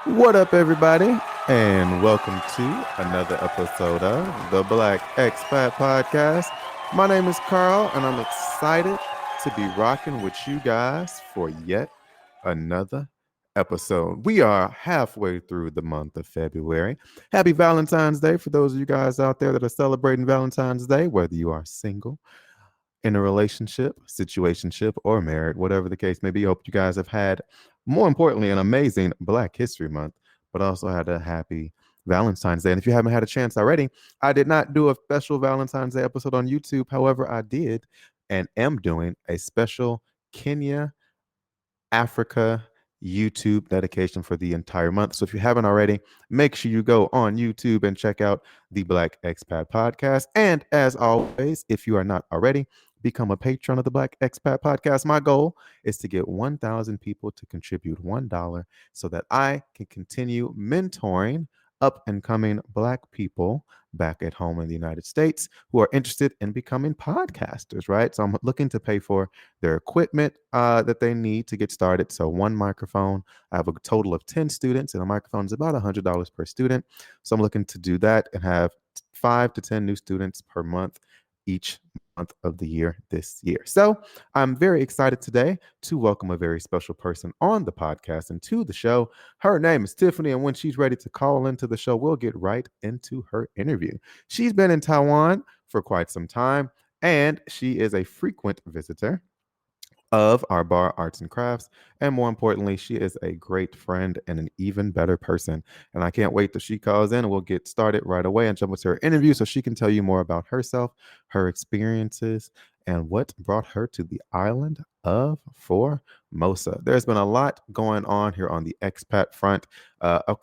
What up, everybody? And welcome to another episode of the Black Expat Podcast. My name is Carl, and I'm excited to be rocking with you guys for yet another episode. We are halfway through the month of February. Happy Valentine's Day for those of you guys out there that are celebrating Valentine's Day, whether you are single, in a relationship, situationship, or married, whatever the case may be. Hope you guys have had, more importantly, an amazing Black History Month, but also had a happy Valentine's Day. And if you haven't had a chance already, I did not do a special Valentine's Day episode on YouTube. However, I did and am doing a special Kenya Africa YouTube dedication for the entire month. So if you haven't already, make sure you go on YouTube and check out the Black Expat Podcast. And as always, if you are not already, become a patron of the Black Expat Podcast. My goal is to get 1,000 people to contribute $1 so that I can continue mentoring up and coming Black people back at home in the United States who are interested in becoming podcasters, right? So I'm looking to pay for their equipment that they need to get started. So one microphone, I have a total of 10 students, and a microphone is about $100 per student. So I'm looking to do that and have 5 to 10 new students per month each month of the year this year. So I'm very excited today to welcome a very special person on the podcast and to the show. Her name is Tiffanie, and when she's ready to call into the show, we'll get right into her interview. She's been in Taiwan for quite some time, and she is a frequent visitor of our bar arts and crafts, and more importantly, she is a great friend and an even better person. And I can't wait till she calls in, and we'll get started right away and jump into her interview so she can tell you more about herself, her experiences, and what brought her to the island of Formosa. There's been a lot going on here on the expat front. A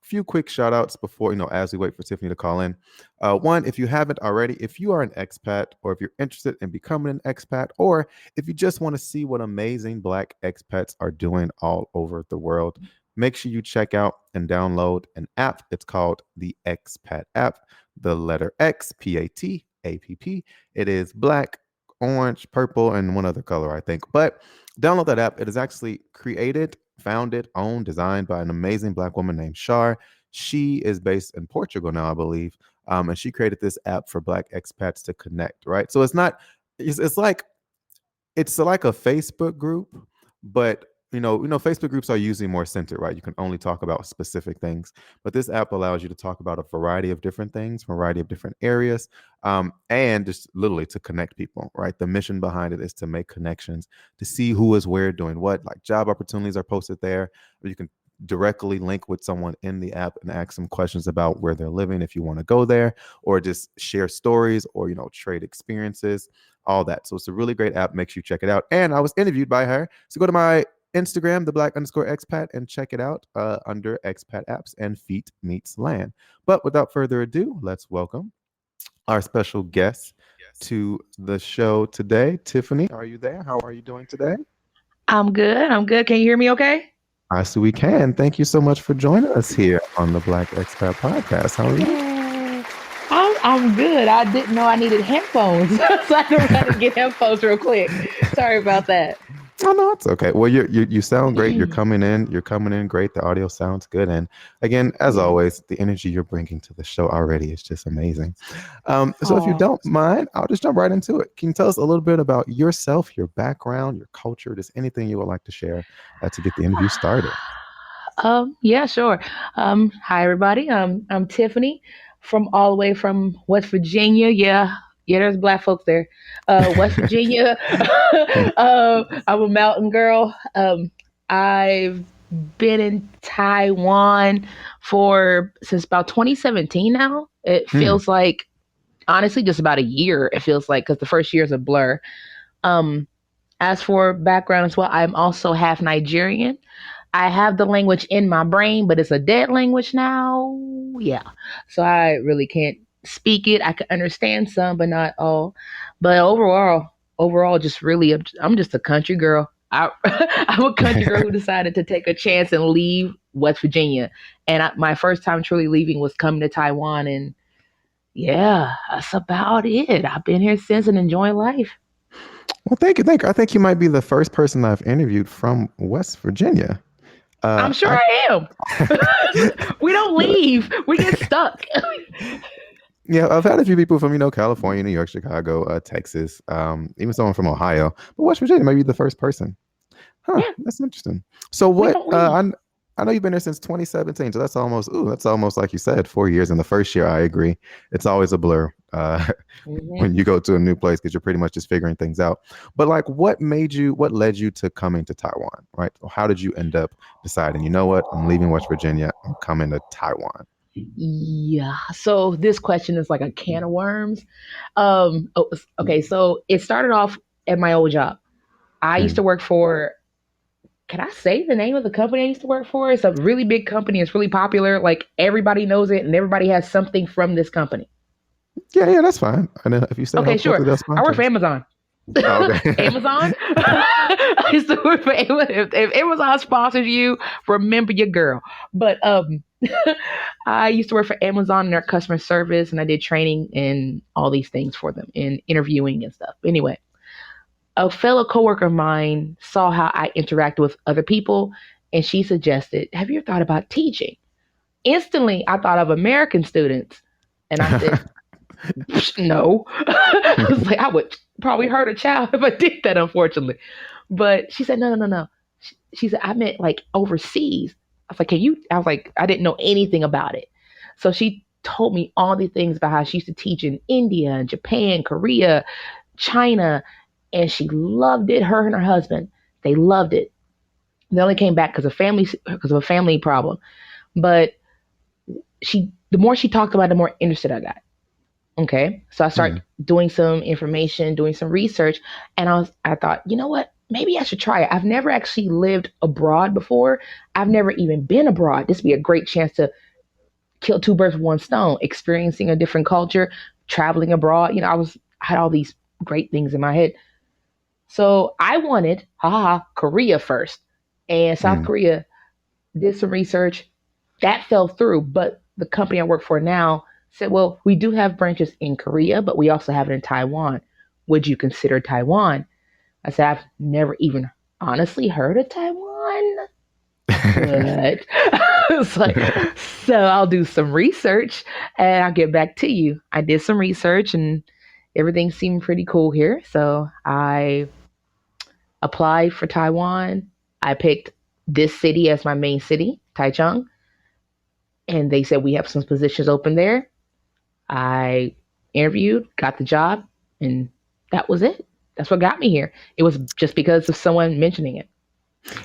few quick shout outs before, as we wait for Tiffanie to call in. One, if you haven't already, if you are an expat, or if you're interested in becoming an expat, or if you just want to see what amazing Black expats are doing all over the world, make sure you check out and download an app. It's called the Expat app, the letter X, PAT, APP. It is black, orange, purple, and one other color, I think. But download that app. It is actually created, founded, owned, designed by an amazing Black woman named Shar. She is based in Portugal now, I believe. And she created this app for Black expats to connect, right? So it's like a Facebook group, but Facebook groups are usually more centered, right? You can only talk about specific things, but this app allows you to talk about a variety of different things, variety of different areas, and just literally to connect people, right? The mission behind it is to make connections, to see who is where doing what. Like, job opportunities are posted there. You can directly link with someone in the app and ask them questions about where they're living if you want to go there, or just share stories, or trade experiences, all that. So it's a really great app. Make sure you check it out. And I was interviewed by her, so go to my Instagram, the Black_expat, and check it out under expat apps and Feet Meets Land. But without further ado, let's welcome our special guest to the show today. Tiffanie, are you there? How are you doing today? I'm good. I'm good. Can you hear me okay? I see we can. Thank you so much for joining us here on the Black Expat Podcast. How are you? Yay. I'm good. I didn't know I needed headphones. So I had to get headphones real quick. Sorry about that. Oh no, it's okay. Well, you sound great. You're coming in. You're coming in great. The audio sounds good. And again, as Yeah. always, the energy you're bringing to the show already is just amazing. So if you Oh. don't mind, I'll just jump right into it. Can you tell us a little bit about yourself, your background, your culture, just anything you would like to share to get the interview started? Yeah, sure. Hi everybody. I'm Tiffany from all the way from West Virginia. Yeah. Yeah, there's black folks there. West Virginia. I'm a mountain girl. I've been in Taiwan for since about 2017 now. It Hmm. feels like honestly just about a year. It feels like because the first year is a blur. Um, as for background as well, I'm also half Nigerian. I have the language in my brain, but it's a dead language now. Yeah. So I really can't speak it. I can understand some, but not all. But overall, just really, I'm just a country girl. I'm a country girl who decided to take a chance and leave West Virginia. And my first time truly leaving was coming to Taiwan. And yeah, that's about it. I've been here since and enjoying life. Well, thank you. Thank you. I think you might be the first person I've interviewed from West Virginia. I'm sure I I am. We don't no, leave. We get stuck. yeah, I've had a few people from California, New York, Chicago, Texas, even someone from Ohio, but West Virginia may be the first person. Huh, Yeah, that's interesting. So we what? don't leave. I know you've been there since 2017, so that's almost like you said, 4 years. In the first year, I agree, it's always a blur Hmm. when you go to a new place because you're pretty much just figuring things out. But like, what led you to coming to Taiwan, right? How did you end up deciding? You know what? I'm leaving West Virginia. I'm coming to Taiwan. Yeah. So this question is like a can of worms. Okay. So it started off at my old job. I used Mm. to work for. Can I say the name of the company I used to work for? It's a really big company. It's really popular. Like everybody knows it, and everybody has something from this company. Yeah, yeah, that's fine. And then if you say Okay, sure. hopefully they'll I work for sponsor us. Amazon. Oh, okay. Amazon. I used to work for Amazon. If Amazon sponsors you, remember your girl. But I used to work for Amazon in their customer service, and I did training and all these things for them, and interviewing and stuff. Anyway, a fellow coworker of mine saw how I interacted with other people, and she suggested, "Have you ever thought about teaching?" Instantly, I thought of American students, and I said, no. I was like, I would probably hurt a child if I did that, unfortunately. But she said, no, no, no, no. She said, I meant like overseas. I was like, can you? I was like, I didn't know anything about it. So she told me all these things about how she used to teach in India and Japan, Korea, China, and she loved it. Her and her husband, they loved it. They only came back because of a family problem. But the more she talked about it, the more interested I got. Okay. So I Mm. start doing some information, doing some research, and I thought, you know what? Maybe I should try it. I've never actually lived abroad before. I've never even been abroad. This would be a great chance to kill two birds with one stone, experiencing a different culture, traveling abroad. I had all these great things in my head. So I wanted, Korea first. And South Mm. Korea did some research. That fell through, but the company I work for now said, well, we do have branches in Korea, but we also have it in Taiwan. Would you consider Taiwan? I said, I've never even honestly heard of Taiwan, but it's like, so I'll do some research and I'll get back to you. I did some research and everything seemed pretty cool here. So I applied for Taiwan. I picked this city as my main city, Taichung, and they said we have some positions open there. I interviewed, got the job, and that was it. That's what got me here. It was just because of someone mentioning it.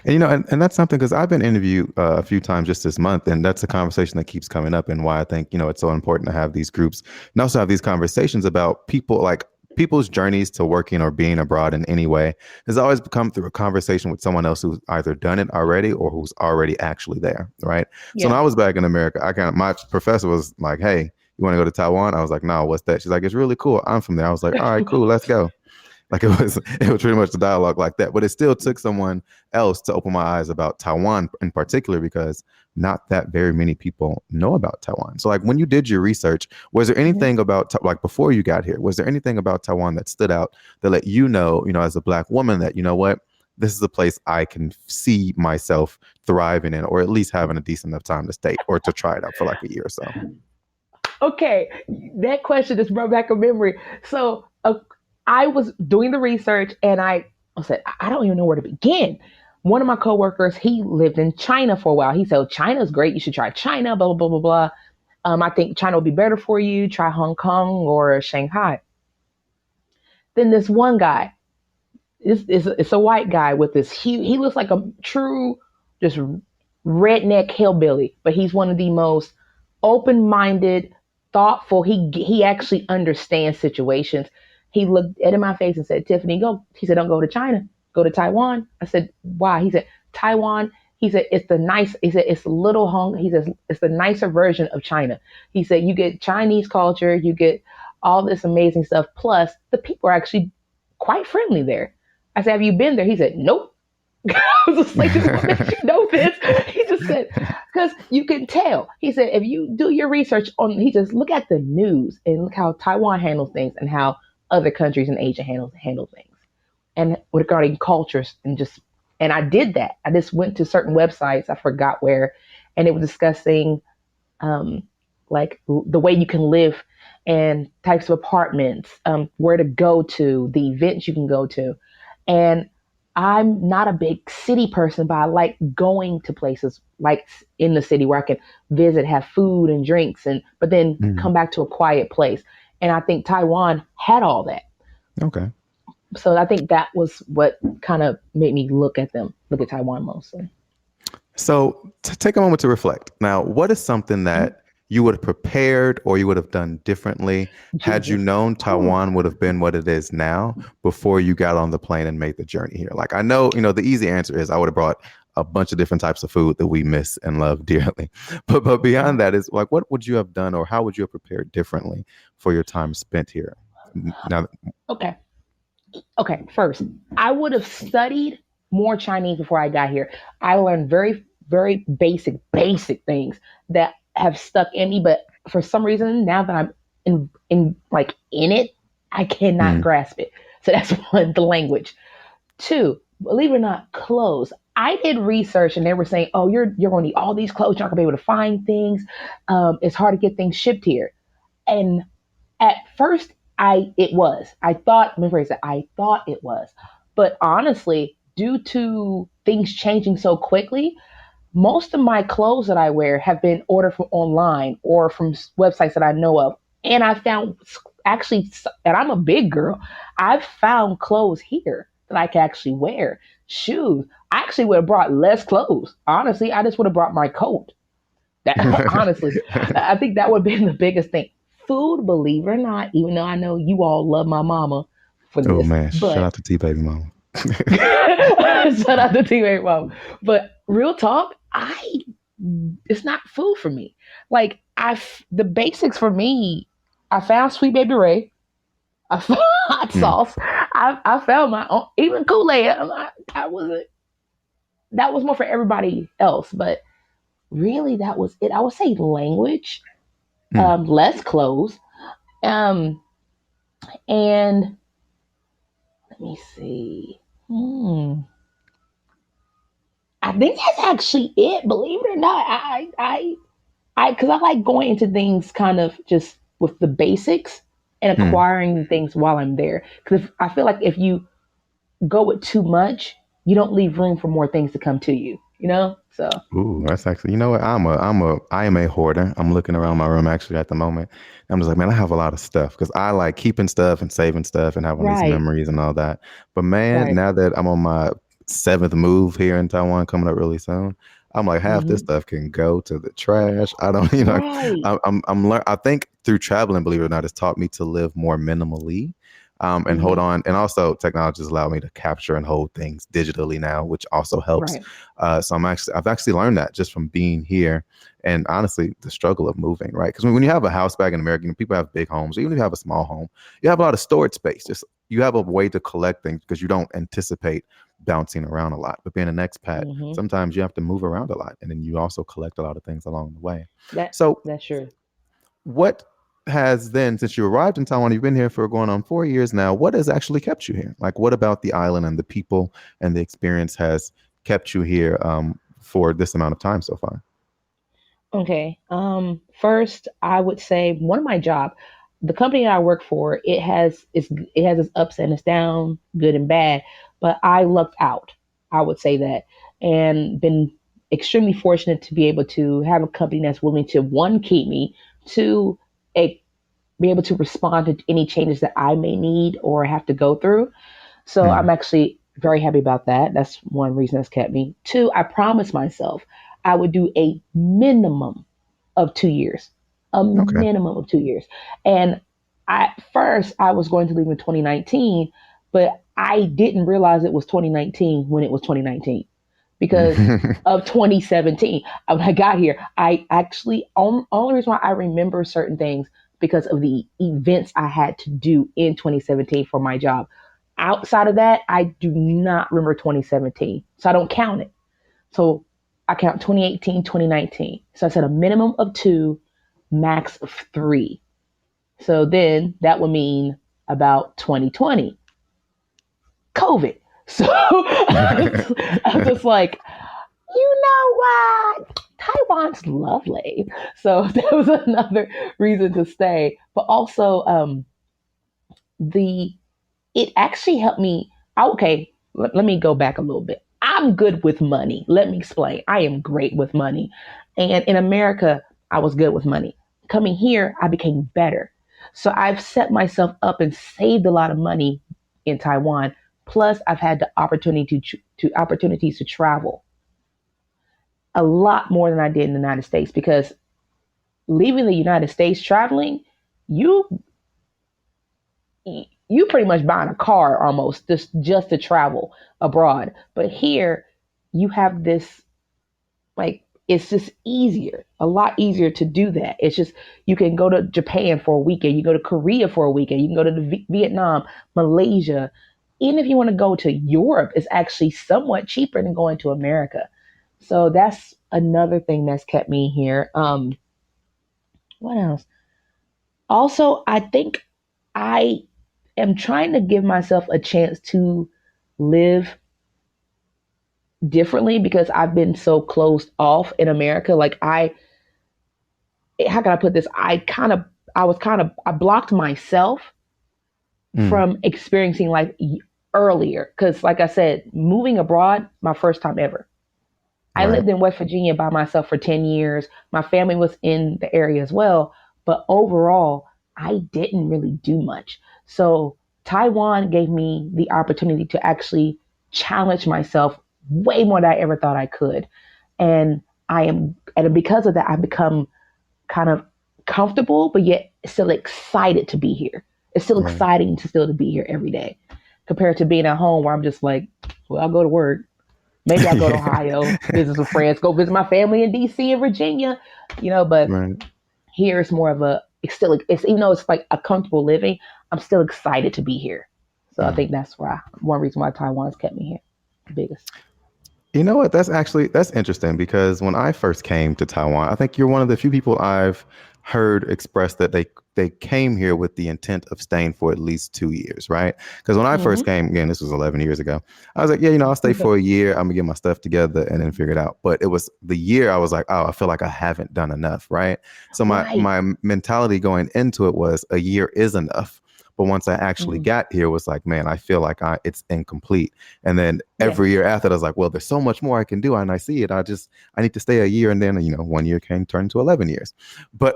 And and that's something because I've been interviewed a few times just this month, and that's a conversation that keeps coming up, and why I think it's so important to have these groups and also have these conversations about people's journeys to working or being abroad in any way has always come through a conversation with someone else who's either done it already or who's already actually there, right? So when Yeah. I was back in America, my professor was like, "Hey, you want to go to Taiwan?" I was like, "No, what's that?" She's like, "It's really cool. I'm from there." I was like, "All right, cool, let's go." Like it was pretty much the dialogue like that. But it still took someone else to open my eyes about Taiwan in particular because not that very many people know about Taiwan. So like when you did your research, was there Mhm. anything about like before you got here, was there anything about Taiwan that stood out that let as a black woman that what? This is a place I can see myself thriving in, or at least having a decent enough time to stay or to try it out for like a year or so. Okay, that question just brought back a memory. So I was doing the research, and I said, I don't even know where to begin. One of my coworkers, he lived in China for a while. He said, oh, China's great. You should try China. Blah blah blah blah blah. I think China will be better for you. Try Hong Kong or Shanghai. Then this one guy, it's a white guy with this huge. He looks like a true just redneck hillbilly, but he's one of the most open-minded, thoughtful. He actually understands situations. He looked at in my face and said, "Tiffanie, go." He said, "Don't go to China. Go to Taiwan." I said, "Why?" He said, "Taiwan." He said, "It's the nice." He said, "It's a little hung." He says, "It's the nicer version of China." He said, "You get Chinese culture. You get all this amazing stuff. Plus, the people are actually quite friendly there." I said, "Have you been there?" He said, "Nope." I was just like, "What makes you know this?" He just said, "Because you can tell." He said, "If you do your research on," he says, "look at the news and look how Taiwan handles things and how other countries in Asia handle things, and regarding cultures and just." And I did that. I just went to certain websites, I forgot where, and it was discussing um, like the way you can live and types of apartments, where to go to, the events you can go to. And I'm not a big city person, but I like going to places like in the city where I can visit, have food and drinks, and but then Mm. come back to a quiet place. And I think Taiwan had all that. Okay. So I think that was what kind of made me look at Taiwan mostly. So take a moment to reflect. Now, what is something Mhm. that you would have prepared or you would have done differently had you Jesus. known Whew. Taiwan would have been what it is now before you got on the plane and made the journey here? Like, I know, the easy answer is I would have brought a bunch of different types of food that we miss and love dearly. But beyond that is like, what would you have done or how would you have prepared differently for your time spent here? Now, Okay. Okay, first, I would have studied more Chinese before I got here. I learned very, very basic things that have stuck in me. But for some reason, now that I'm in it, I cannot mm, grasp it. So that's one, the language. Two, believe it or not, clothes. I did research and they were saying, "Oh, you're going to need all these clothes. You're not going to be able to find things. It's hard to get things shipped here." And at first, I thought, let me phrase it, I thought it was. But honestly, due to things changing so quickly, most of my clothes that I wear have been ordered from online or from websites that I know of. And I found actually, and I'm a big girl, I've found clothes here that I can actually wear. Shoes. I actually would have brought less clothes. Honestly, I just would have brought my coat. That honestly, I think that would have been the biggest thing. Food, believe it or not, even though I know you all love my mama for oh this, man, shout but out to T Baby Mama. shout out to teammate mom. But real talk, I it's not food for me. Like the basics for me, I found Sweet Baby Ray. I found hot Mm, sauce. I found my own, even Kool Aid. I wasn't. That was more for everybody else, but really that was it. I would say language, mm, less clothes, um, and let me see. Hmm. I think that's actually it. Believe it or not, because I like going into things kind of just with the basics and mm. acquiring things while I'm there. Because I feel like if you go with too much, you don't leave room for more things to come to you. You know, so Ooh, that's actually, you know what? I am a hoarder. I'm looking around my room actually at the moment. I'm just like, man, I have a lot of stuff because I like keeping stuff and saving stuff and having these right, memories and all that. But man, right. now that I'm on my seventh move here in Taiwan coming up really soon, I'm like half this Hmm. stuff can go to the trash. I don't, Right. I think through traveling, believe it or not, it's taught me to live more minimally. And hold Hmm. on. And also technology has allowed me to capture and hold things digitally now, which also helps. Right. So I've actually learned that just from being here, and honestly, the struggle of moving, right? Because when you have a house back in America, people have big homes. Even if you have a small home, you have a lot of storage space. Just you have a way to collect things because you don't anticipate bouncing around a lot. But being an expat, Hmm. sometimes you have to move around a lot, and then you also collect a lot of things along the way. That So that's true. what has then, since you arrived in Taiwan, you've been here for going on 4 years now, what has actually kept you here? Like, what about the island and the people and the experience has kept you here for this amount of time so far? Okay. First, I would say one of my job, the company I work for, it has its ups and its down, good and bad. But I lucked out. I would say that, and been extremely fortunate to be able to have a company that's willing to one keep me, two a, be able to respond to any changes that I may need or have to go through. So Mm, I'm actually very happy about that. That's one reason that's kept me. Two, I promised myself I would do a minimum of 2 years, a okay. minimum of 2 years. And at first, I was going to leave in 2019, but I didn't realize it was 2019 when it was 2019 because of 2017. When I got here, I actually, only reason why I remember certain things because of the events I had to do in 2017 for my job. Outside of that, I do not remember 2017. So I don't count it. So I count 2018, 2019. So I said a minimum of two, max of three. So then that would mean about 2020, COVID. So I'm just like, you know what? Taiwan's lovely. So that was another reason to stay. But also, the it actually helped me. Okay, let me go back a little bit. I'm good with money. Let me explain. I am great with money. And in America, I was good with money. Coming here, I became better. So I've set myself up and saved a lot of money in Taiwan. Plus, I've had the opportunity to opportunities to travel a lot more than I did in the United States because leaving the United States traveling, you you pretty much buying a car almost just to travel abroad. But here you have this like it's just easier, a lot easier to do that. It's just you can go to Japan for a weekend, you go to Korea for a weekend, you can go to Vietnam, Malaysia. Even if you want to go to Europe, it's actually somewhat cheaper than going to America. So that's another thing that's kept me here. What else? Also, I think I am trying to give myself a chance to live differently because I've been so closed off in America. Like how can I put this? I blocked myself Mm, from experiencing life earlier because, like I said, moving abroad, my first time ever. I right. lived in West Virginia by myself for 10 years. My family was in the area as well. But overall, I didn't really do much. So Taiwan gave me the opportunity to actually challenge myself way more than I ever thought I could. And and because of that, I've become kind of comfortable, but yet still excited to be here. It's still Right. exciting to be here every day compared to being at home where I'm just like, well, I'll go to work. Maybe I'll go to Yeah. Ohio, visit some friends, go visit my family in DC and Virginia, but Right. here it's more of it's even though it's like a comfortable living, I'm still excited to be here. So I Mm. think that's why one reason why Taiwan's kept me here. The biggest. You know what? That's interesting because when I first came to Taiwan, I think you're one of the few people I've heard express that they came here with the intent of staying for at least 2 years, right? Because when I first Mm-hmm. came, again, this was 11 years ago, I was like, yeah, I'll stay for a year. I'm gonna get my stuff together and then figure it out. But it was the year I was like, oh, I feel like I haven't done enough, right? So my Right. my mentality going into it was a year is enough. But once I actually Mm-hmm. got here, it was like, man, I feel like it's incomplete. And then every Yes. year after, I was like, well, there's so much more I can do, and I see it. I need to stay a year, and then 1 year can turn to 11 years. But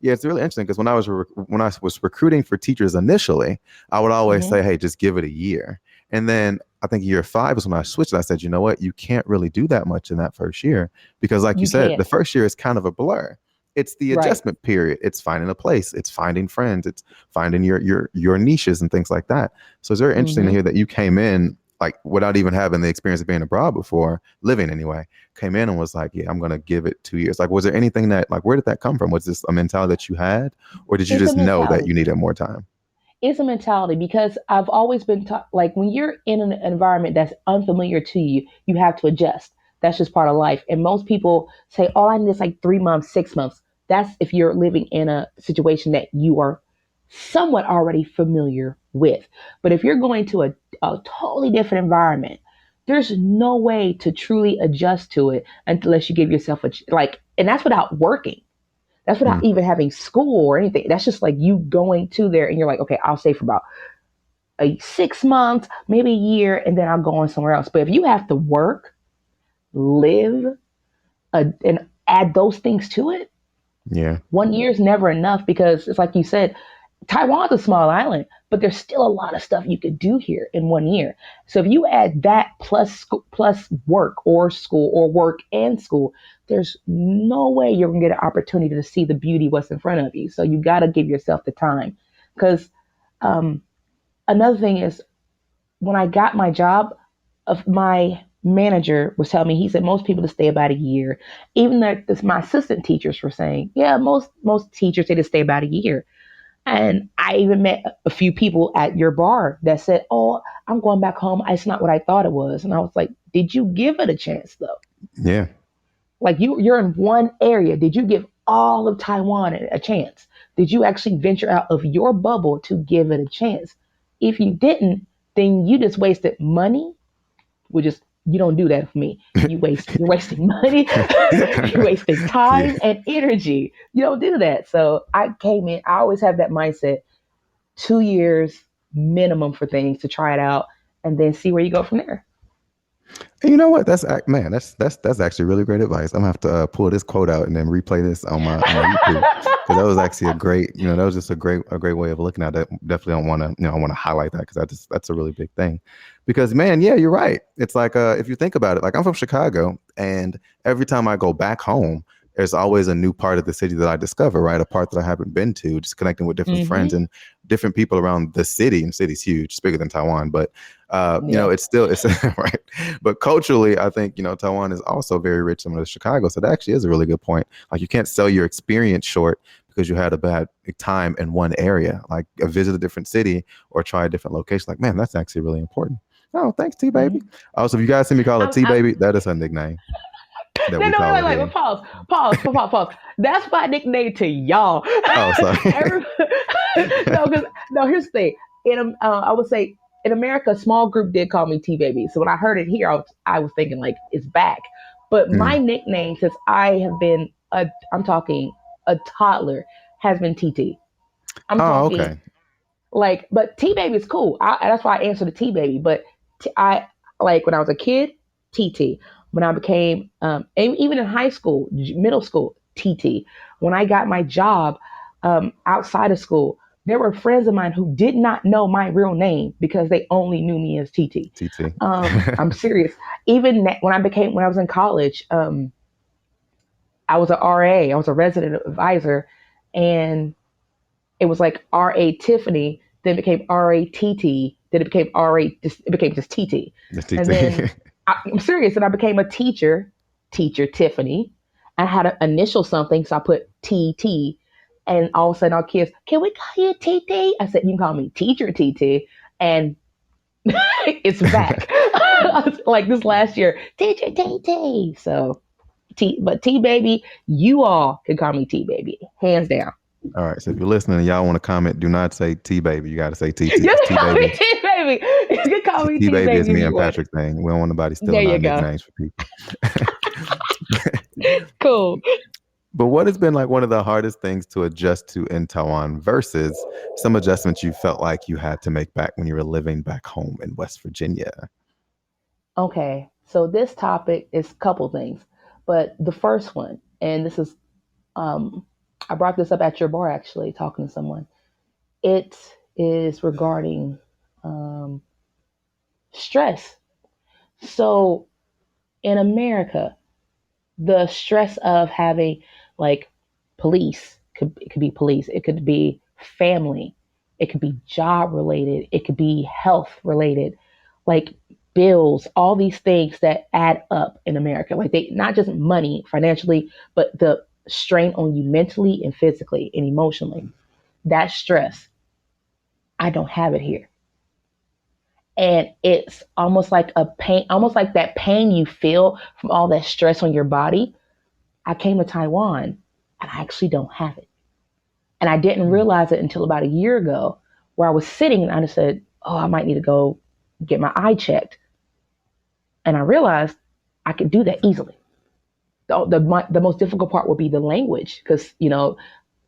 yeah, it's really interesting because when I was recruiting for teachers initially, I would always Mm-hmm. say, hey, just give it a year, and then I think year 5 is when I switched. I said, you know what, you can't really do that much in that first year because, like you You said, the can't. first year is kind of a blur. It's the Right. adjustment period. It's finding a place. It's finding friends. It's finding your niches and things like that. So it's very interesting to Mm-hmm. hear that you came in like without even having the experience of being abroad before, living anyway, came in and was like, yeah, I'm going to give it 2 years. Like, was there anything that, like, where did that come from? Was this a mentality that you had, or did you It's a just know that you mentality. needed more time? It's a mentality because I've always been taught like when you're in an environment that's unfamiliar to you, you have to adjust. That's just part of life. And most people say, "Oh, I need this like 3 months, 6 months." That's if you're living in a situation that you are somewhat already familiar with. But if you're going to a totally different environment, there's no way to truly adjust to it unless you give yourself and that's without working. That's without Mm, even having school or anything. That's just like you going to there and you're like, okay, I'll stay for about a 6 months, maybe a year, and then I'll go on somewhere else. But if you have to work, live, and add those things to it, yeah. 1 year is never enough because it's like you said, Taiwan's a small island, but there's still a lot of stuff you could do here in 1 year. So if you add that plus work or school or work and school, there's no way you're gonna get an opportunity to see the beauty what's in front of you. So you got to give yourself the time. Because um, another thing is when I got my job, of my manager was telling me he said most people to stay about a year. Even my assistant teachers were saying, yeah, most teachers say to stay about a year. And I even met a few people at your bar that said, "Oh, I'm going back home. It's not what I thought it was." And I was like, "Did you give it a chance though? Yeah. Like you're in one area. Did you give all of Taiwan a chance? Did you actually venture out of your bubble to give it a chance? If you didn't, then you just wasted money. Which is you don't do that for me. You're wasting money, you're wasting Yeah. time and energy. You don't do that. So I came in, I always have that mindset, 2 years minimum for things to try it out and then see where you go from there. And you know what? Man. That's actually really great advice. I'm gonna have to pull this quote out and then replay this on my YouTube because that was actually a great. That was just a great way of looking at it. Definitely don't want to. I want to highlight that because that's a really big thing. Because man, yeah, you're right. It's like if you think about it, like I'm from Chicago, and every time I go back home, there's always a new part of the city that I discover, right? A part that I haven't been to, just connecting with different friends Mm-hmm. and different people around the city. And the city's huge, it's bigger than Taiwan, but Yeah. it's right. But culturally, I think Taiwan is also very rich, similar to Chicago. So that actually is a really good point. Like you can't sell your experience short because you had a bad time in one area. Like visit a different city or try a different location. Like man, that's actually really important. Oh, thanks, T Baby. Mm-hmm. Also, if you guys see me call her T I'm Baby, that is her nickname that no, we no, call her wait, here. but pause. That's my nickname to y'all. Oh, sorry. Every, no, because no, here's the thing. I would say in America, a small group did call me T Baby. So when I heard it here, I was thinking like it's back. But my Mm. nickname since I have been I'm talking a toddler has been Titi. I'm Oh, talking okay. like, but T Baby is cool. That's why I answer the T Baby. But I like when I was a kid, TT. When I became, even in high school, middle school, TT. When I got my job outside of school, there were friends of mine who did not know my real name because they only knew me as TT. TT. I'm serious. Even when I was in college, I was a RA. I was a resident advisor, and it was like RA Tiffanie, then it became RA TT, then it became just TT. The And then TT. I'm serious, and I became a teacher Tiffanie. I had an initial something, so I put TT. And all of a sudden, our kids, can we call you TT? I said, you can call me Teacher TT. And it's back. Like this last year, Teacher TT. So, but T Baby, you all can call me T Baby, hands down. All right. So if you're listening and y'all want to comment, do not say T Baby. You got to say TT You because can T call me Baby. T Baby. You can call me T T Baby is Baby if me you and want. Patrick thing. We don't want nobody There stealing you our go. nicknames for people. Cool. But what has been like one of the hardest things to adjust to in Taiwan versus some adjustments you felt like you had to make back when you were living back home in West Virginia? Okay. So this topic is a couple things, but the first one, and this is, um, I brought this up at your bar actually, talking to someone. It is regarding um, stress. So in America, the stress of having like police it could be police, it could be family, it could be job related, it could be health related, like bills, all these things that add up in America. Like they not just money financially, but the strain on you mentally and physically and emotionally. That stress, I don't have it here. And it's almost like a pain, almost like that pain you feel from all that stress on your body. I came to Taiwan and I actually don't have it. And I didn't Mm. realize it until about a year ago, where I was sitting and I just said, oh, I might need to go get my eye checked. And I realized I could do that easily. The most difficult part would be the language because,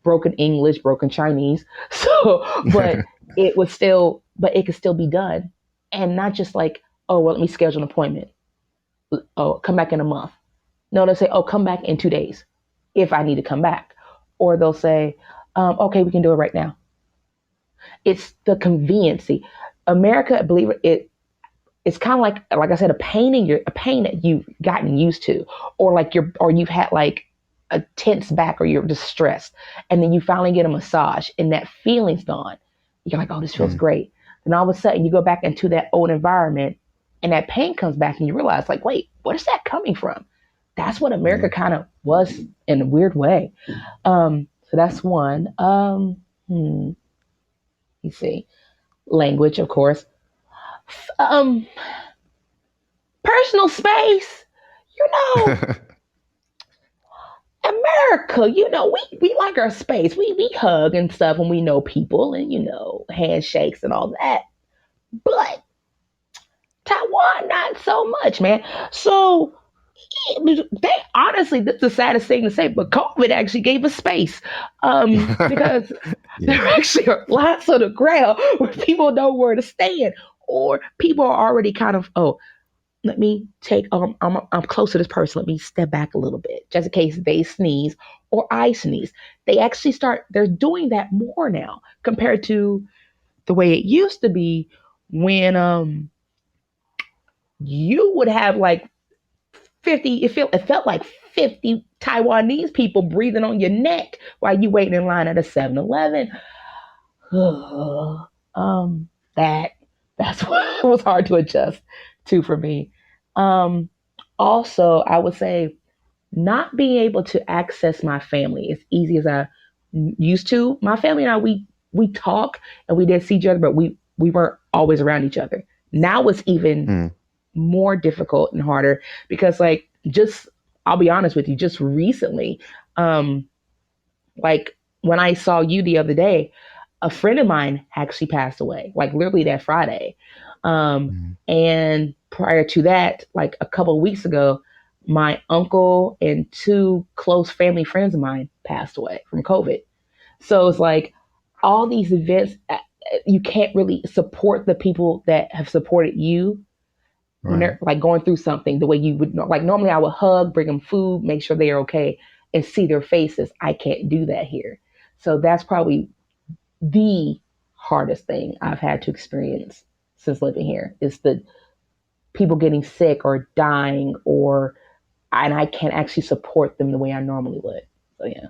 broken English, broken Chinese. So, but it could still be done. And not just like, oh, well, let me schedule an appointment. Oh, come back in a month. No, they'll say, oh, come back in 2 days if I need to come back. Or they'll say, okay, we can do it right now. It's the conveniency. America, I believe it's kind of like I said, a pain that you've gotten used to, or or you've had like a tense back, or you're distressed, and then you finally get a massage, and that feeling's gone. You're like, oh, this feels Mm. great. Then all of a sudden, you go back into that old environment, and that pain comes back, and you realize, like, wait, where is that coming from? That's what America Yeah. kind of was in a weird way. So that's one. You see, language, of course. Um, Personal space. You know, America. We like our space. We hug and stuff when we know people, and handshakes and all that. But Taiwan, not so much, man. So they honestly, that's the saddest thing to say, but COVID actually gave us space, because Yeah. there actually are lots on the ground where people know where to stand, or people are already kind of, oh, let me take, I'm close to this person, let me step back a little bit, just in case they sneeze or I sneeze. They're doing that more now compared to the way it used to be when you would have like 50, it felt like 50 Taiwanese people breathing on your neck while you waiting in line at a 7-Eleven. um, that that's what was hard to adjust to for me. Um, Also, I would say not being able to access my family as easy as I used to. My family and I, we talk and we did see each other, but we weren't always around each other. Now it's even Mm, more difficult and harder because, like, just I'll be honest with you, just recently, um, like when I saw you the other day, a friend of mine actually passed away, like literally that Friday. mm, And prior to that, like a couple of weeks ago, my uncle and two close family friends of mine passed away from COVID. So it's like all these events, you can't really support the people that have supported you when right. they're like going through something the way you would like normally I would hug, bring them food, make sure they are okay, and see their faces. I can't do that here. So that's probably the hardest thing I've had to experience since living here is the people getting sick or dying, or and I can't actually support them the way I normally would. So yeah.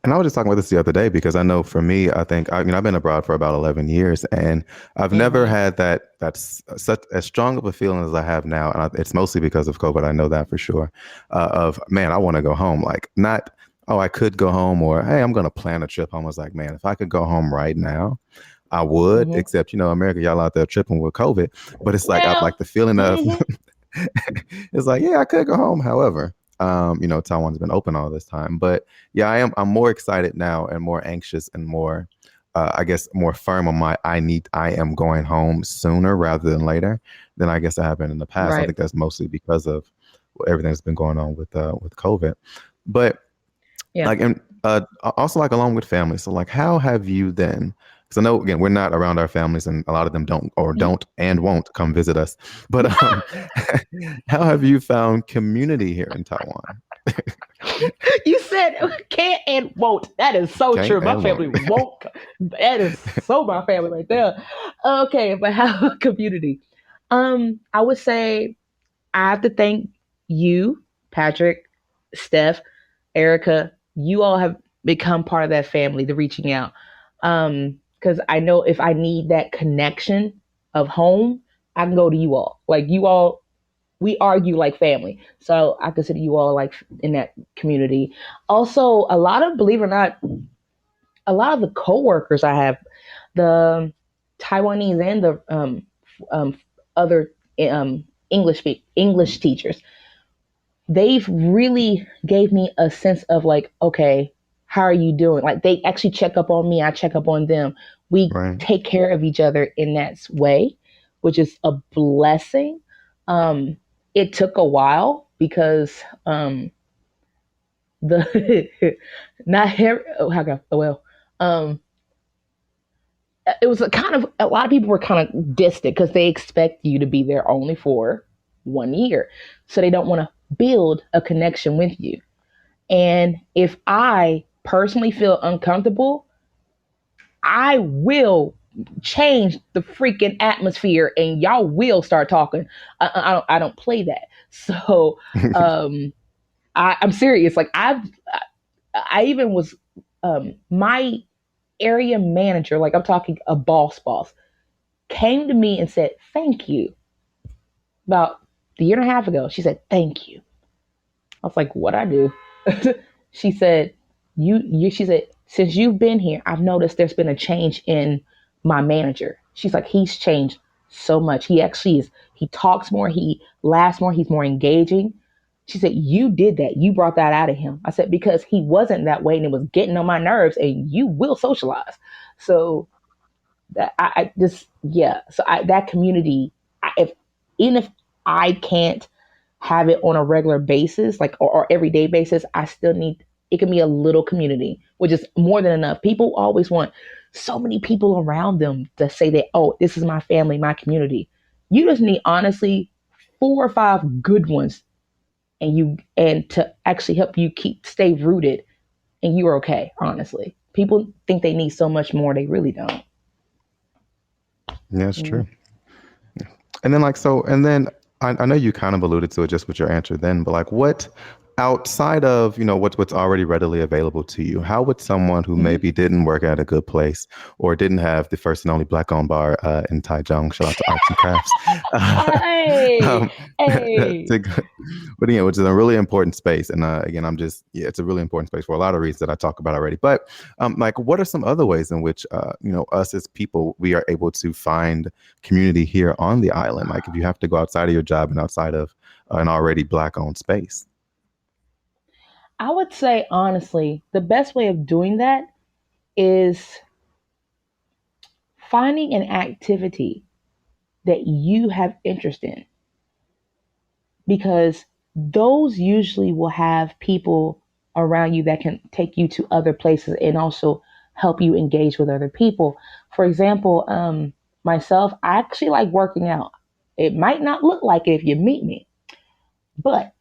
And I was just talking about this the other day because I know for me, I think I've been abroad for about 11 years, and I've never Mm-hmm. had that's such as strong of a feeling as I have now, and it's mostly because of COVID. I know that for sure. Of man, I want to go home. Like not oh, I could go home, or hey, I'm going to plan a trip home. I was like, man, if I could go home right now, I would. Mm-hmm. Except America, y'all out there tripping with COVID, but it's like I like Well. the feeling of Mm-hmm. it's like, yeah, I could go home. However, Taiwan's been open all this time, but yeah, I'm more excited now and more anxious and more, I guess, more firm on I am going home sooner rather than later than I guess I have been in the past. I Right. think that's mostly because of everything that's been going on with COVID, but Yeah. like, and also like along with family. So like, how have you then? Because I know again we're not around our families, and a lot of them don't and won't come visit us. But how have you found community here in Taiwan? You said can't and won't. That is so Can't true. My and won't. family won't. That is so my family right there. Okay, but how community? I would say I have to thank you, Patrick, Steph, Erica. You all have become part of that family, the reaching out. Because I know if I need that connection of home, I can go to you all. Like you all, we argue like family. So I consider you all like in that community. Also, a lot of, believe it or not, a lot of the coworkers I have, the Taiwanese and the um, other English teachers, they've really gave me a sense of like, okay, how are you doing? Like they actually check up on me, I check up on them. We Right. take care of each other in that way, which is a blessing. Um, it took a while because the not here. Oh, how go? Oh, well, um, it was a lot of people were kind of distant because they expect you to be there only for 1 year, so they don't want to build a connection with you. And if I personally feel uncomfortable, I will change the freaking atmosphere and y'all will start talking. I don't play that. So I'm serious. Like I even was my area manager, like I'm talking a boss, came to me and said thank you about a year and a half ago. She said thank you. I was like, what I do? She said, she said, since you've been here, I've noticed there's been a change in my manager. She's like, he's changed so much. He actually is, he talks more, he laughs more, he's more engaging. She said, you did that. You brought that out of him. I said, because he wasn't that way and it was getting on my nerves and you will socialize. So that I just, yeah. So that community, if even if I can't have it on a regular basis, like or everyday basis, I still need it can be a little community, which is more than enough. People always want so many people around them to say that, oh, this is my family, my community. You just need honestly 4 or 5 good ones and to actually help you keep stay rooted and you're okay, honestly. People think they need so much more, they really don't. Yeah, it's Yeah. true. And then I know you kind of alluded to it just with your answer then, but like what outside of, what's already readily available to you, how would someone who Mhm. maybe didn't work at a good place or didn't have the first and only black owned bar in Taichung, shout out to Arts and Crafts, Hey, um, hey. but again, which is a really important space. And again, it's a really important space for a lot of reasons that I talk about already. But like, what are some other ways in which, us as people, we are able to find community here on the island? Like if you have to go outside of your job and outside of an already black owned space. I would say honestly, the best way of doing that is finding an activity that you have interest in because those usually will have people around you that can take you to other places and also help you engage with other people. For example, myself, I actually like working out. It might not look like it if you meet me, but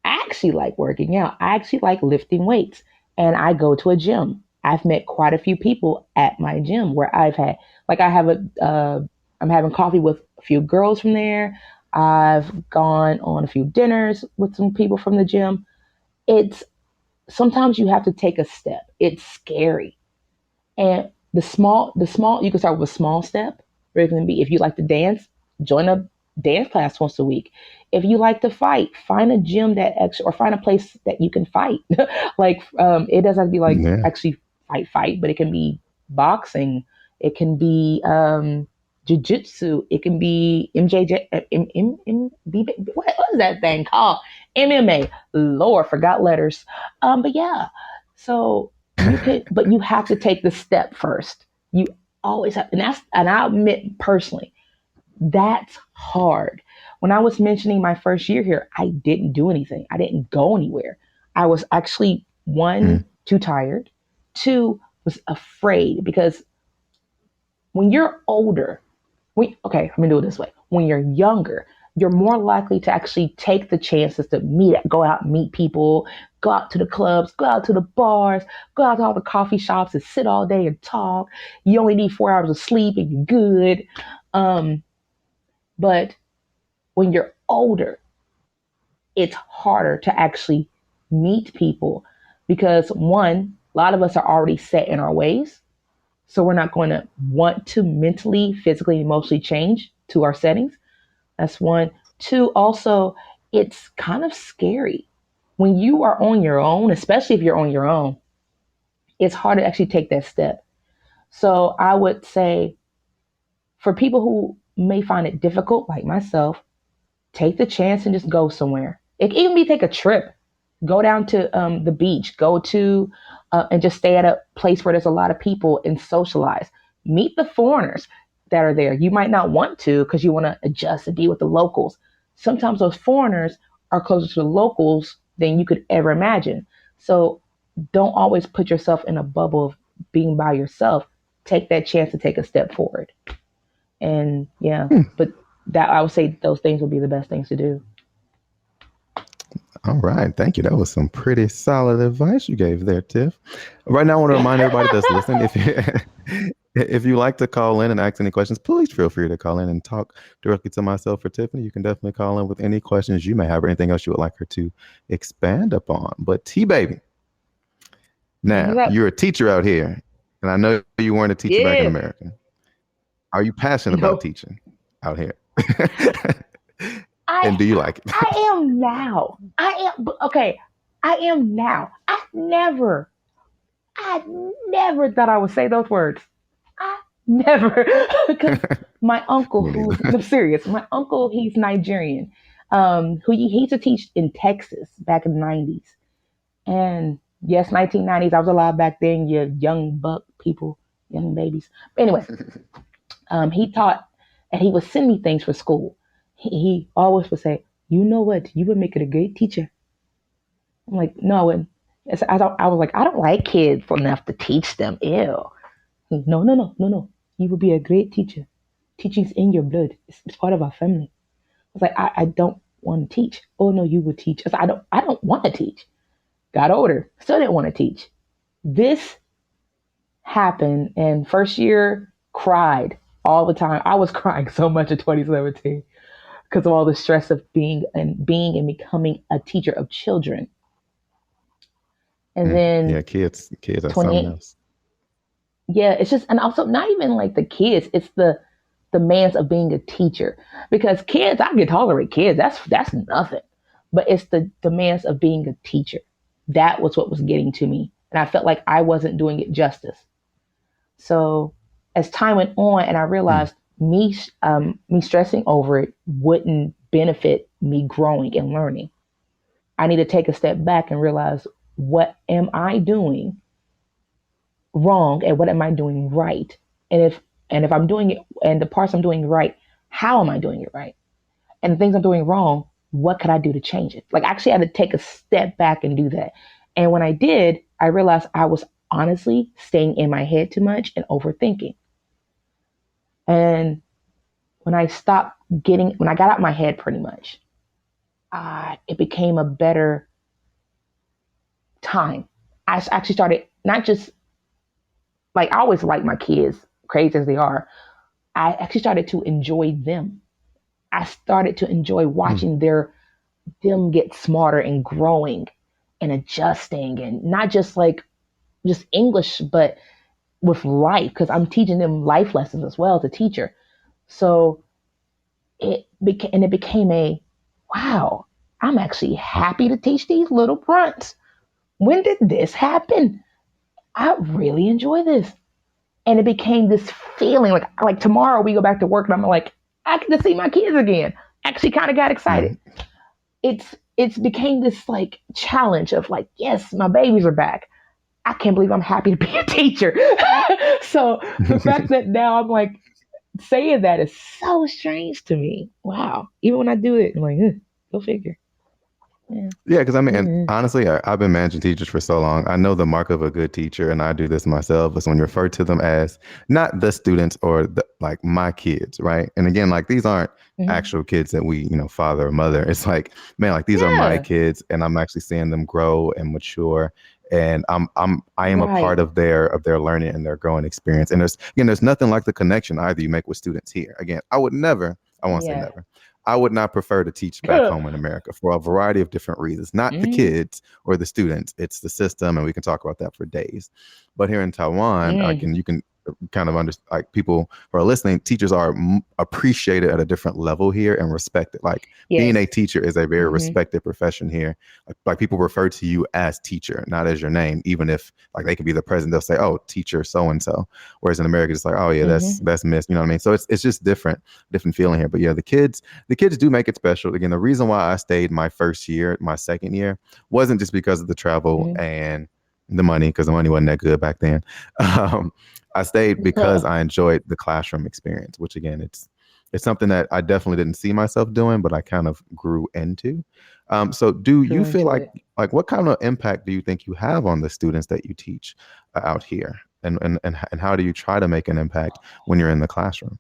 I actually like working out. I actually like lifting weights and I go to a gym. I've met quite a few people at my gym where I have I'm having coffee with a few girls from there. I've gone on a few dinners with some people from the gym. It's sometimes you have to take a step. It's scary. And you can start with a small step. Where it can be if you like to dance, join a dance class once a week. If you like to fight, find a gym or find a place that you can fight. It doesn't have to be like Yeah. actually fight, but it can be boxing. It can be jiu-jitsu. It can be MJJ. What is that thing called? MMA. Lord, forgot letters. But yeah. So you could, but you have to take the step first. You always have, and I admit personally, that's hard. When I was mentioning my first year here, I didn't do anything. I didn't go anywhere. I was actually Mm. one, too tired, two, was afraid because when you're older, okay, let me do it this way. When you're younger, you're more likely to actually take the chances to go out and meet people, go out to the clubs, go out to the bars, go out to all the coffee shops and sit all day and talk. You only need 4 hours of sleep and you're good. Um, but when you're older, it's harder to actually meet people because one, a lot of us are already set in our ways. So we're not going to want to mentally, physically, emotionally change to our settings. That's one. Two, also, it's kind of scary. When you are on your own, especially if you're on your own, it's hard to actually take that step. So I would say for people who may find it difficult, like myself, take the chance and just go somewhere. It can even be take a trip. Go down to the beach. Go to and just stay at a place where there's a lot of people and socialize. Meet the foreigners that are there. You might not want to because you want to adjust and be with the locals. Sometimes those foreigners are closer to the locals than you could ever imagine. So don't always put yourself in a bubble of being by yourself. Take that chance to take a step forward. And yeah, Hmm. but that I would say those things would be the best things to do. All right. Thank you. That was some pretty solid advice you gave there, Tiff. Right now, I want to remind everybody that's listening, if you like to call in and ask any questions, please feel free to call in and talk directly to myself or Tiffany. You can definitely call in with any questions you may have or anything else you would like her to expand upon. But T Baby, now What's up? you're a teacher out here, and I know you weren't a teacher back in Yeah. America. Are you passionate about No. teaching out here? I And do you like it? I am now. I am okay. I am now. I never thought I would say those words. I never because my uncle Me who neither. I'm serious, my uncle he's Nigerian. He used to teach in Texas back in the 90s. And yes, 1990s, I was alive back then, you young buck people, young babies. But anyway, he taught and he would send me things for school. he always would say, "You know what? You would make it a great teacher." I'm like, "No, I wouldn't." I was like, "I don't like kids enough to teach them." Ew. No, no, no, no, no. You would be a great teacher. Teaching's in your blood. It's part of our family. I was like, I don't want to teach. Oh no, you would teach. I said, I don't want to teach. Got older, still didn't want to teach. This happened, and first year cried all the time. I was crying so much in 2017 because of all the stress of being and becoming a teacher of children. And Yeah, then kids are something 28, else. yeah, it's just, and also not even like the kids, it's the demands of being a teacher. Because kids, I can tolerate kids. That's nothing. But it's the demands of being a teacher. That was what was getting to me. And I felt like I wasn't doing it justice. So as time went on and I Hmm. realized me stressing over it wouldn't benefit me growing and learning. I need to take a step back and realize, what am I doing wrong and what am I doing right? And if I'm doing it, and the parts I'm doing right, how am I doing it right? And the things I'm doing wrong, what could I do to change it? Like, actually, I had to take a step back and do that. And when I did, I realized I was honestly staying in my head too much and overthinking. And when I got out my head pretty much, it became a better time. I actually started not just like, I always like my kids, crazy as they are. I actually started to enjoy them. I started to enjoy Hmm. watching them get smarter and growing and adjusting, and not just like just English, but with life, because I'm teaching them life lessons as well as a teacher. So it became a, wow, I'm actually happy to teach these little grunts. When did this happen? I really enjoy this. And it became this feeling like tomorrow we go back to work and I'm like, I get to see my kids again. Actually kind of got excited. Hmm. It's became this like challenge of like, yes, my babies are back. I can't believe I'm happy to be a teacher. So the fact that now I'm like, saying that is so strange to me. Wow. Even when I do it, I'm like, go figure. Yeah. Yeah, because I mean, and Yeah. honestly, I've been managing teachers for so long. I know the mark of a good teacher, and I do this myself, is when you refer to them as not the students or like my kids, right? And again, like these aren't Mm-hmm. actual kids that we, father or mother. It's like, man, like these are my Yeah. kids, and I'm actually seeing them grow and mature, and I am a part Right. of their learning and their growing experience. And there's nothing like the connection either you make with students here. Again, I won't say Yeah. never. I would not prefer to teach back home in America for a variety of different reasons. Not the Mm-hmm. kids or the students, it's the system, and we can talk about that for days. But here in Taiwan, Mm. you can kind of understand, like people who are listening, teachers are appreciated at a different level here and respected. Like being Yes. a teacher is a very Mm-hmm. respected profession here. Like people refer to you as teacher, not as your name, even if like they could be the president, they'll say, "Oh, teacher so and so." Whereas in America, it's like, "Oh yeah, Mm-hmm. that's Miss." You know what I mean? So it's just different feeling here. But yeah, the kids do make it special. Again, the reason why I stayed my first year, my second year, wasn't just because of the travel Mm-hmm. and the money, because the money wasn't that good back then. Um, I stayed because I enjoyed the classroom experience, which again, it's something that I definitely didn't see myself doing, but I kind of grew into. So, do Grew you feel into it. like what kind of impact do you think you have on the students that you teach out here, and how do you try to make an impact when you're in the classroom?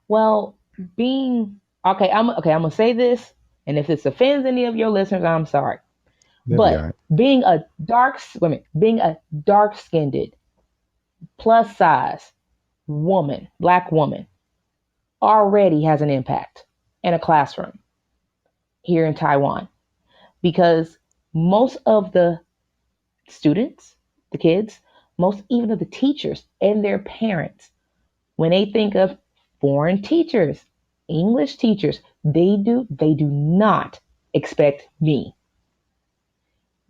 Well, being okay, I'm gonna say this, and if this offends any of your listeners, I'm sorry. That'd be all But right. being a dark skinned, plus size woman, black woman, already has an impact in a classroom here in Taiwan, because most of the students, the kids, most even of the teachers and their parents, when they think of foreign teachers, English teachers, they do not expect me.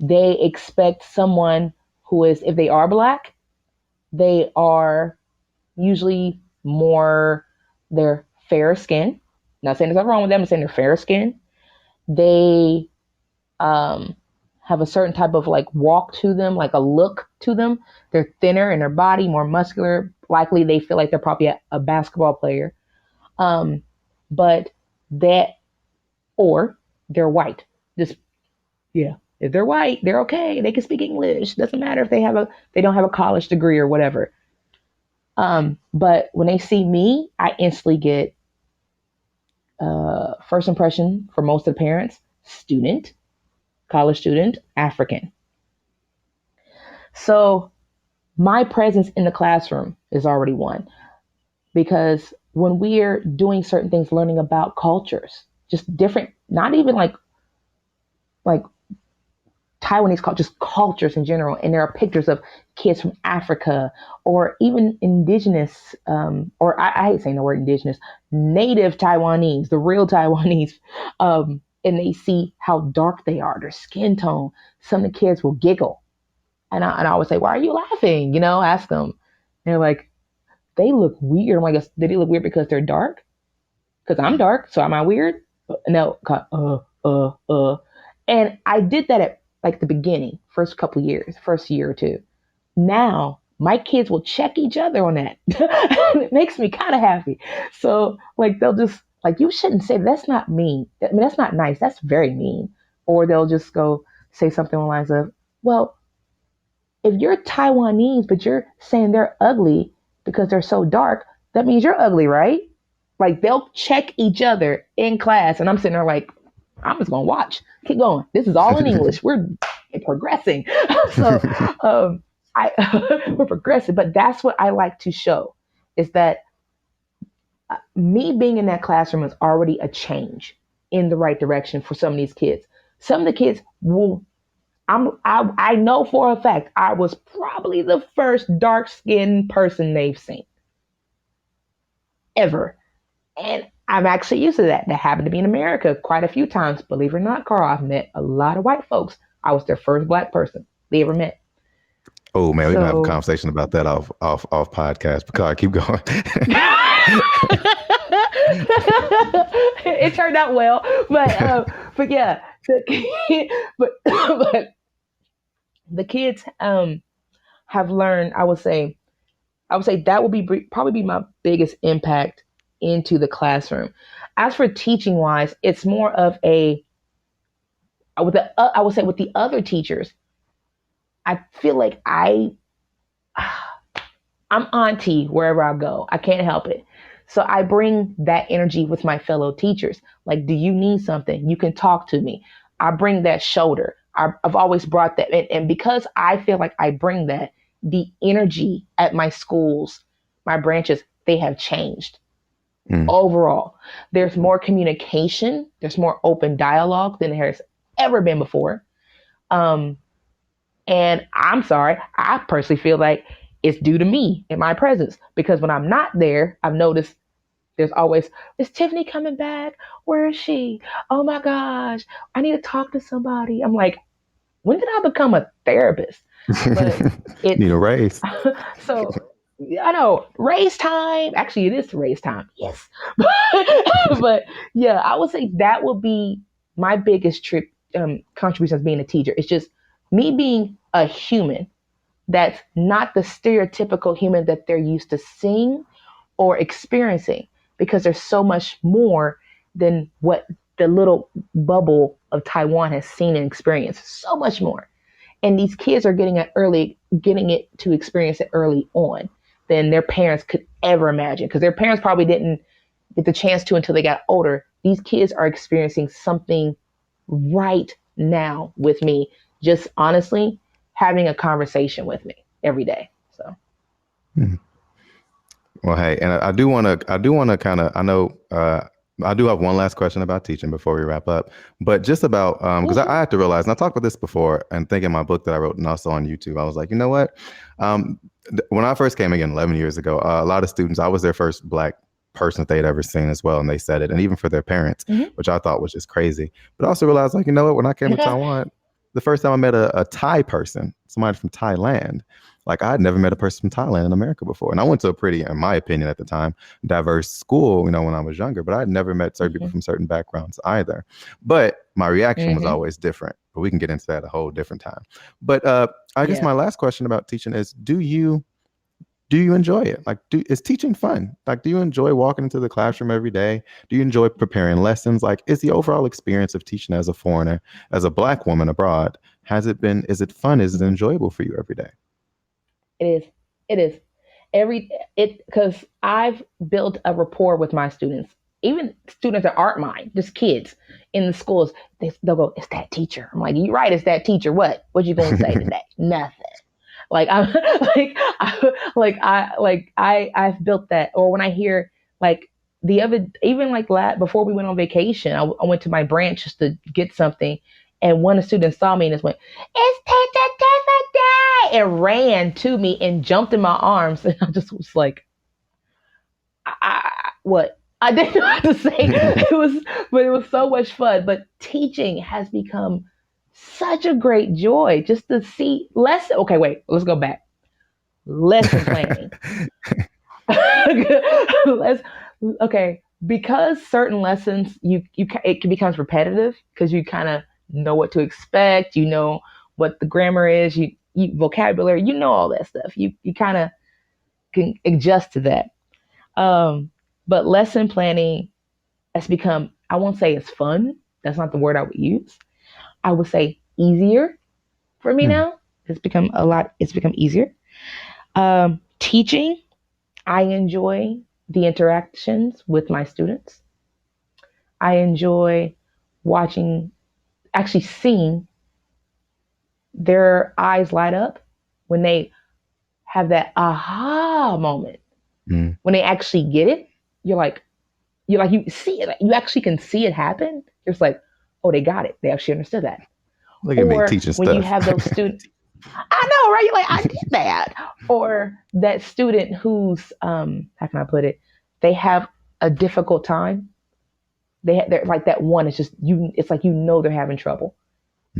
They expect someone who is, if they are black, they are usually more, they're fair skin. Not saying there's nothing wrong with them, I'm saying they're fair skin. They um, have a certain type of like walk to them, like a look to them. They're thinner in their body, more muscular. Likely they feel like they're probably a basketball player. Um, but that, or they're white. Just, yeah. If they're white, they're okay. They can speak English. Doesn't matter if they don't have a college degree or whatever. But when they see me, I instantly get first impression for most of the parents: student, college student, African. So my presence in the classroom is already one, because when we're doing certain things, learning about cultures, just different, not even like Taiwanese culture, just cultures in general. And there are pictures of kids from Africa or even indigenous, or I hate saying the word indigenous, native Taiwanese, the real Taiwanese. And they see how dark they are, their skin tone. Some of the kids will giggle. And I always say, why are you laughing? Ask them. They're like, they look weird. I'm like, did they look weird because they're dark? Because I'm dark, so am I weird? No. And I did that at like the beginning, first couple years, first year or two. Now my kids will check each other on that. And it makes me kind of happy. So like they'll just like, you shouldn't say that. That's not mean. I mean, that's not nice. That's very mean. Or they'll just go say something along the lines of, well, if you're Taiwanese, but you're saying they're ugly because they're so dark, that means you're ugly, right? Like they'll check each other in class, and I'm sitting there like, I'm just gonna watch. Keep going. This is all in English. We're progressing. So I we're progressing, but that's what I like to show, is that me being in that classroom is already a change in the right direction for some of these kids. Some of the kids will. I know for a fact I was probably the first dark skinned person they've seen ever. And I'm actually used to that. That happened to me in America quite a few times. Believe it or not, Carl, I've met a lot of white folks. I was their first black person they ever met. Oh man, we can have a So conversation about that off podcast. But Carl, keep going. it turned out well, but yeah, but the kids have learned. I would say that will probably be my biggest impact into the classroom. As for teaching wise, it's more of I would say with the other teachers, I feel like I'm auntie wherever I go. I can't help it. So I bring that energy with my fellow teachers. Like, do you need something? You can talk to me. I bring that shoulder. I've always brought that. And because I feel like I bring that, the energy at my schools, my branches, they have changed. Overall, there's more communication. There's more open dialogue than there has ever been before. Um, and I'm sorry, I personally feel like it's due to me and my presence, because when I'm not there, I've noticed there's always, is Tiffanie coming back? Where is she? Oh my gosh, I need to talk to somebody. I'm like, when did I become a therapist? But it's Need a raise. so I know raise time. Actually, it is raise time. Yes, but yeah, I would say that will be my biggest contribution as being a teacher. It's just me being a human that's not the stereotypical human that they're used to seeing or experiencing, because there's so much more than what the little bubble of Taiwan has seen and experienced. So much more. And these kids are getting it to experience it early on than their parents could ever imagine, because their parents probably didn't get the chance to until they got older. These kids are experiencing something right now with me, just honestly having a conversation with me every day. So Well, hey, and I do want to kind of, I know, I do have one last question about teaching before we wrap up, but just about, because I had to realize, and I talked about this before, and think in my book that I wrote and also on YouTube, I was like, you know what? When I first came again 11 years ago, a lot of students, I was their first black person that they'd ever seen as well. And they said it, and even for their parents, which I thought was just crazy. But I also realized, like, you know what? When I came to Taiwan, the first time I met a Thai person, somebody from Thailand, like I had never met a person from Thailand in America before. And I went to a pretty, in my opinion at the time, diverse school, when I was younger, but I had never met certain people from certain backgrounds either. But my reaction was always different. But we can get into that a whole different time. But I guess my last question about teaching is, do you do you enjoy it? Like, is teaching fun? Like, do you enjoy walking into the classroom every day? Do you enjoy preparing lessons? Like, is the overall experience of teaching as a foreigner, as a Black woman abroad, is it fun? Is it enjoyable for you every day? It is. It is. Because I've built a rapport with my students, even students that aren't mine, just kids in the schools. They'll go, "It's that teacher." I'm like, "You right, it's that teacher. What you gonna say today? Nothing." Like I'm I've built that. Or when I hear like the other, even like before we went on vacation, I went to my branch just to get something, and one of the students saw me and just went, "It's Teacher Tiffany," and ran to me and jumped in my arms, and I just was like, what? I didn't know what to say. But it was so much fun. But teaching has become such a great joy just to see lesson. Okay, wait, let's go back. Lesson planning. Okay, because certain lessons it becomes repetitive because you kind of know what to expect. You know what the grammar is. You vocabulary. You know all that stuff. You kind of can adjust to that. But lesson planning has become, I won't say it's fun. That's not the word I would use. I would say easier for me now. It's become easier. Teaching, I enjoy the interactions with my students. I enjoy actually seeing their eyes light up when they have that aha moment. Mm. When they actually get it, you see it. You actually can see it happen. It's like, oh, they got it. They actually understood that. Look at me teaching when stuff. You have those students, I know, right? You're like, I get that. Or that student who's, how can I put it? They have a difficult time. They're like that one. It's just you. It's like they're having trouble,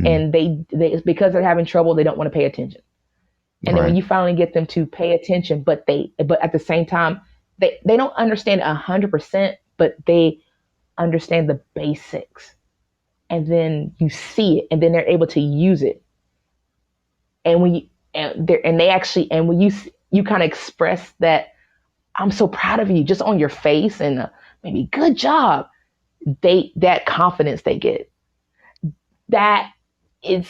and it's because they're having trouble. They don't want to pay attention. And then when you finally get them to pay attention, but at the same time, they don't understand 100%, but they understand the basics. And then you see it, and then they're able to use it. And when you kind of express that, "I'm so proud of you," just on your face, and maybe "good job," that confidence they get, that is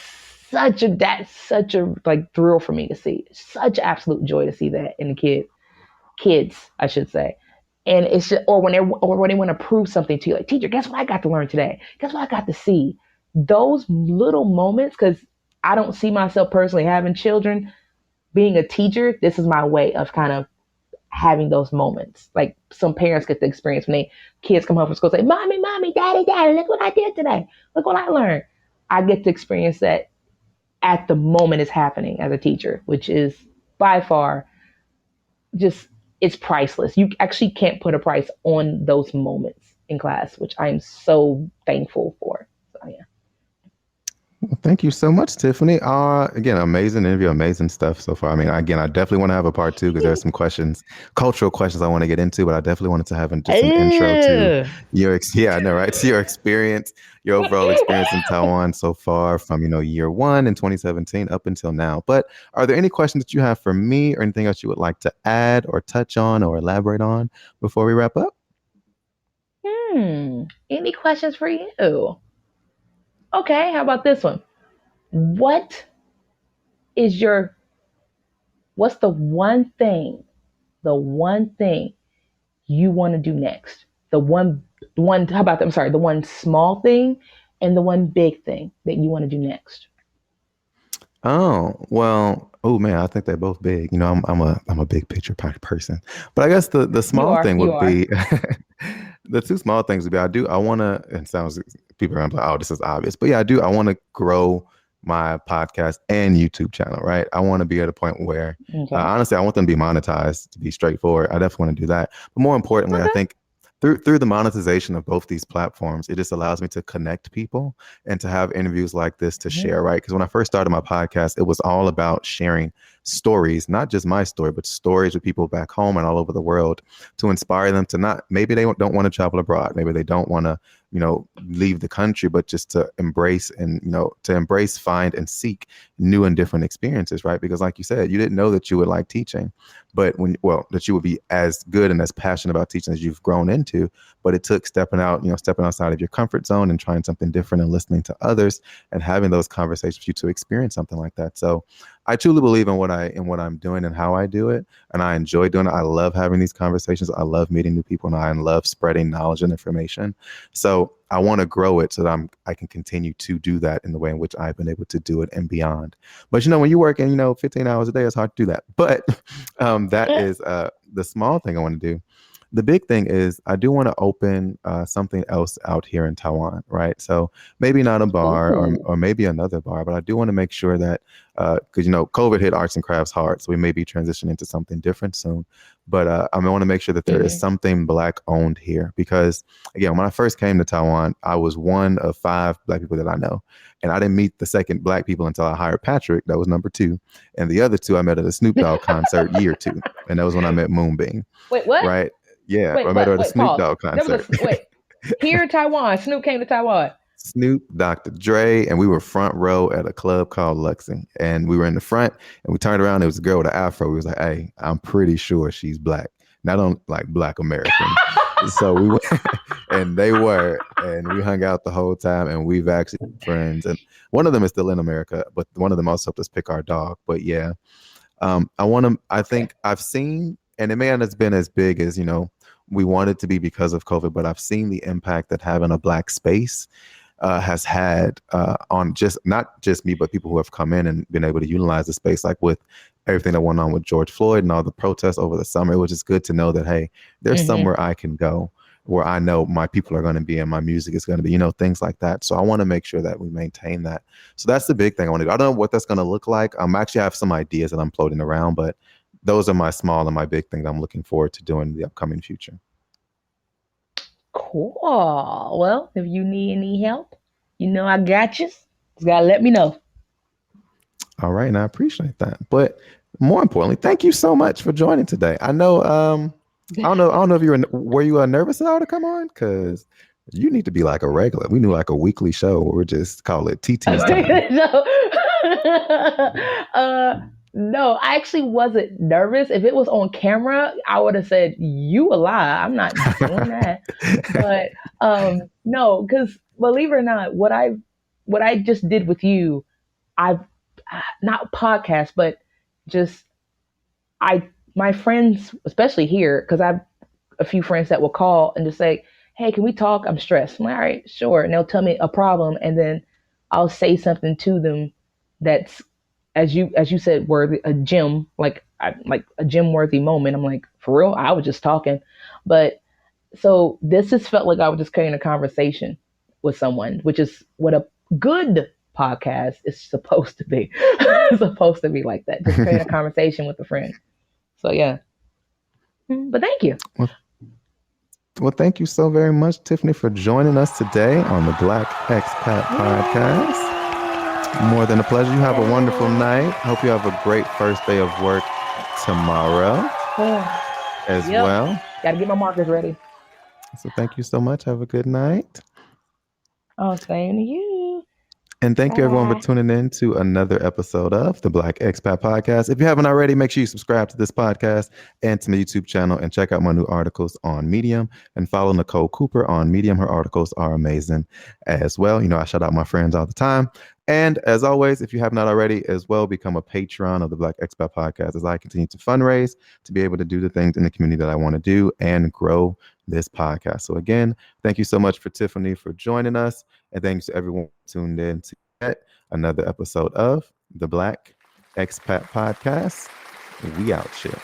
that's such a like thrill for me to see. Such absolute joy to see that in the kids, I should say. And it's just, or when they want to prove something to you, like, "Teacher, guess what I got to learn today? Guess what I got to see?" Those little moments, because I don't see myself personally having children. Being a teacher, this is my way of kind of having those moments. Like some parents get the experience when kids come home from school and say, "Mommy, mommy, daddy, daddy, look what I did today. Look what I learned." I get to experience that at the moment it's happening as a teacher, which is by far just, it's priceless. You actually can't put a price on those moments in class, which I'm so thankful for. So yeah. Well, thank you so much, Tiffanie. Again, amazing interview, amazing stuff so far. I mean, again, I definitely want to have a part 2 because there's some cultural questions I want to get into, but I definitely wanted to have just an intro to yeah, I know, right? To your experience, your overall experience in Taiwan so far from, year 1 in 2017 up until now. But are there any questions that you have for me or anything else you would like to add or touch on or elaborate on before we wrap up? Any questions for you? Okay, how about this one? What's the one thing you want to do next? How about that? I'm sorry, the one small thing and the one big thing that you want to do next. Oh, well, oh man, I think they're both big. I'm a big picture person. But I guess the small thing would be the two small things would be I want to, it sounds, people are like, "Oh, this is obvious." But yeah, I want to grow my podcast and YouTube channel, right? I want to be at a point where honestly, I want them to be monetized, to be straightforward. I definitely want to do that. But more importantly, I think through the monetization of both these platforms, it just allows me to connect people and to have interviews like this to share, right? Because when I first started my podcast, it was all about sharing stories, not just my story, but stories with people back home and all over the world to inspire them to maybe they don't want to travel abroad. Maybe they don't want to leave the country, but just to embrace and, find and seek new and different experiences, right? Because like you said, you didn't know that you would like teaching, but that you would be as good and as passionate about teaching as you've grown into. But it took stepping outside of your comfort zone and trying something different and listening to others and having those conversations for you to experience something like that. So I truly believe in what I'm doing and how I do it. And I enjoy doing it. I love having these conversations. I love meeting new people, and I love spreading knowledge and information. So I want to grow it so that I can continue to do that in the way in which I've been able to do it and beyond. But, when you're working, 15 hours a day, it's hard to do that. But that is the small thing I want to do. The big thing is I do want to open something else out here in Taiwan, right? So maybe not a bar or maybe another bar, but I do want to make sure that, because, COVID hit arts and crafts hard. So we may be transitioning to something different soon. But I want to make sure that there is something Black owned here. Because, again, when I first came to Taiwan, I was one of 5 Black people that I know. And I didn't meet the second Black people until I hired Patrick. That was number 2. And the other 2 I met at a Snoop Dogg concert year 2. And that was when I met Moonbeam. Wait, what? Right? Yeah, I met her at a Snoop Dogg concert. Here in Taiwan, Snoop came to Taiwan. Snoop, Dr. Dre, and we were front row at a club called Luxing. And we were in the front, and we turned around. There was a girl with an afro. We was like, hey, I'm pretty sure she's Black. And I don't like Black American. So we went, and they were, and we hung out the whole time, and we've actually been friends. And one of them is still in America, but one of them also helped us pick our dog. But yeah, I think I've seen, and it may not have been as big as, we wanted to be because of COVID, but I've seen the impact that having a Black space has had on not just me, but people who have come in and been able to utilize the space, like with everything that went on with George Floyd and all the protests over the summer. It was just good to know that, hey, there's somewhere I can go where I know my people are going to be and my music is going to be, things like that. So I want to make sure that we maintain that. So that's the big thing I want to do. I don't know what that's going to look like. Actually have some ideas that I'm floating around, but those are my small and my big things I'm looking forward to doing in the upcoming future. Cool. Well, if you need any help, I got you. Just gotta let me know. All right, and I appreciate that. But more importantly, thank you so much for joining today. I know, I don't know if were you nervous at all to come on? Because you need to be like a regular. We knew like a weekly show where we just call it Titi's time. No, I actually wasn't nervous. If it was on camera, I would have said, you a lie. I'm not doing that. But no, because believe it or not, what I just did with you, I've not podcast, but just my friends, especially here, because I have a few friends that will call and just say, hey, can we talk? I'm stressed. I'm like, all right, sure. And they'll tell me a problem, and then I'll say something to them that's, as you said, worthy, a gem, like a gem worthy moment. I'm like, for real? I was just talking. But so this just felt like I was just carrying a conversation with someone, which is what a good podcast is supposed to be. It's supposed to be like that, just carrying a conversation with a friend. So yeah. But thank you. Well, thank you so very much, Tiffany, for joining us today on the Black Expat Podcast. More than a pleasure. You have a wonderful night. Hope you have a great first day of work tomorrow as well. Got to get my markers ready. So thank you so much. Have a good night. Oh, same to you. And thank you, everyone, for tuning in to another episode of the Black Expat Podcast. If you haven't already, make sure you subscribe to this podcast and to my YouTube channel and check out my new articles on Medium and follow Nicole Cooper on Medium. Her articles are amazing as well. I shout out my friends all the time. And as always, if you have not already as well, become a patron of the Black Expat Podcast as I continue to fundraise to be able to do the things in the community that I want to do and grow this podcast. So again, thank you so much for Tiffany for joining us. And thanks to everyone who tuned in to get another episode of the Black Expat Podcast. We out here.